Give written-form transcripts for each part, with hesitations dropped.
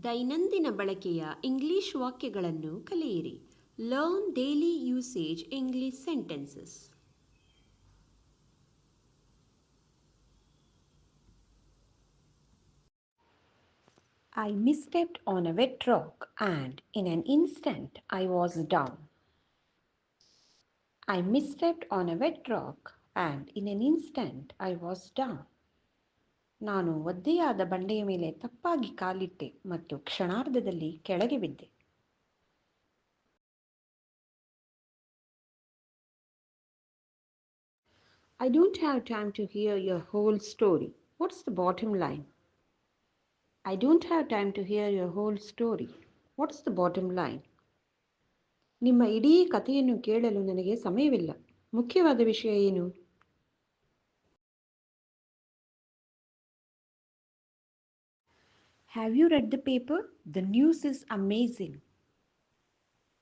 ದೈನಂದಿನ ಬಳಕೆಯ ಇಂಗ್ಲಿಷ್ ವಾಕ್ಯಗಳನ್ನು ಕಲಿಯಿರಿ. Learn daily usage English sentences. I misstepped on a wet rock and in an instant I was down. I misstepped on a wet rock and in an instant I was down. ನಾನು ಒದ್ದೆಯಾದ ಬಂಡೆಯ ಮೇಲೆ ತಪ್ಪಾಗಿ ಕಾಲಿಟ್ಟೆ ಮತ್ತು ಕ್ಷಣಾರ್ಧದಲ್ಲಿ ಕೆಳಗೆ ಬಿದ್ದೆ. I don't have time to hear your whole story. What's the bottom line? I don't have time to hear your whole story. What's the bottom line? ನಿಮ್ಮ ಇಡೀ ಕಥೆಯನ್ನು ಕೇಳಲು ನನಗೆ ಸಮಯವಿಲ್ಲ. ಮುಖ್ಯವಾದ ವಿಷಯ ಏನು? Have you read the paper? The news is amazing.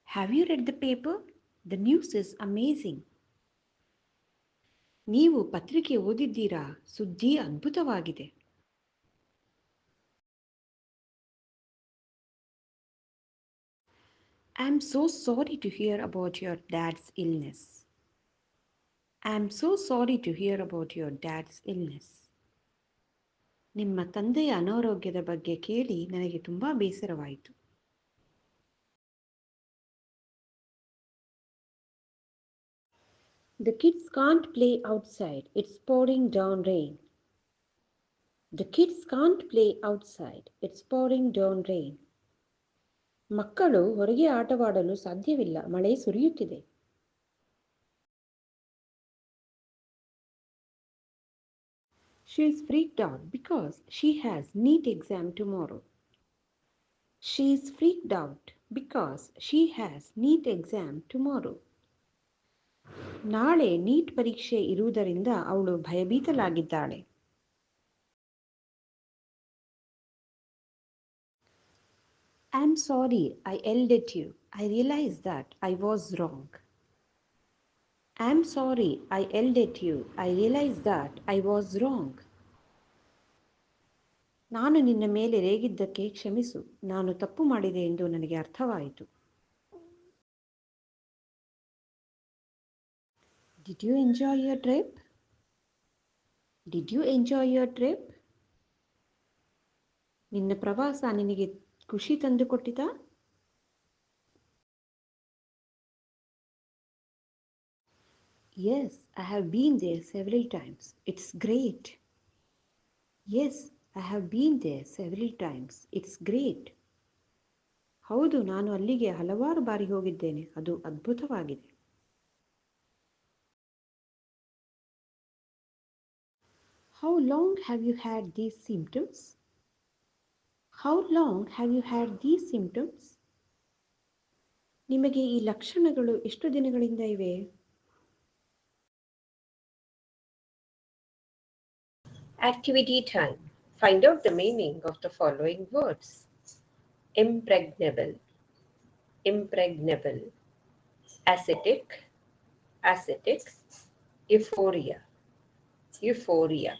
Have you read the paper? The news is amazing. ನೀವು ಪತ್ರಿಕೆ ಓದಿದ್ದೀರಾ? ಸುದ್ದಿ ಅದ್ಭುತವಾಗಿದೆ. I'm so sorry to hear about your dad's illness. I'm so sorry to hear about your dad's illness. ನಿಮ್ಮ ತಂದೆಯ ಅನಾರೋಗ್ಯದ ಬಗ್ಗೆ ಕೇಳಿ ನನಗೆ ತುಂಬಾ ಬೇಸರವಾಯಿತು. The kids can't play outside. It's pouring down rain. The kids can't play outside. It's pouring down rain. ಮಕ್ಕಳು ಹೊರಗೆ ಆಟವಾಡಲು ಸಾಧ್ಯವಿಲ್ಲ, ಮಳೆ ಸುರಿಯುತ್ತಿದೆ. She is freaked out because she has NEET exam tomorrow. She is freaked out because she has NEET exam tomorrow. ನಾಳೆ neat ಪರೀಕ್ಷೆ ಇರುವುದರಿಂದ ಅವಳು ಭಯಭೀತಳಾಗಿದ್ದಾಳೆ. I'm sorry I yelled at you. I realized that I was wrong. I'm sorry I yelled at you. I realized that I was wrong. ನಾನು ನಿನ್ನ ಮೇಲೆ ರೇಗಿದ್ದಕ್ಕೆ ಕ್ಷಮಿಸು. ನಾನು ತಪ್ಪು ಮಾಡಿದೆ ಎಂದು ನನಗೆ ಅರ್ಥವಾಯಿತು. Did you enjoy your trip? Did you enjoy your trip? ನಿನ್ನ ಪ್ರವಾಸ ನಿನಗೆ ಖುಷಿ ತಂದುಕೊಟ್ಟಿತಾ? Yes, I have been there several times. It's great. Yes, I have been there several times. It's great. ಹೌದು, ನಾನು ಅಲ್ಲಿಗೆ ಹಲವಾರು ಬಾರಿ ಹೋಗಿದ್ದೇನೆ. ಅದು ಅದ್ಭುತವಾಗಿದೆ. How long have you had these symptoms? How long have you had these symptoms? ನಿಮಗೆ ಈ ಲಕ್ಷಣಗಳು ಎಷ್ಟು ದಿನಗಳಿಂದ ಇವೆ? Activity time. Find out the meaning of the following words. Impregnable, impregnable. Ascetic, ascetic. Euphoria, euphoria.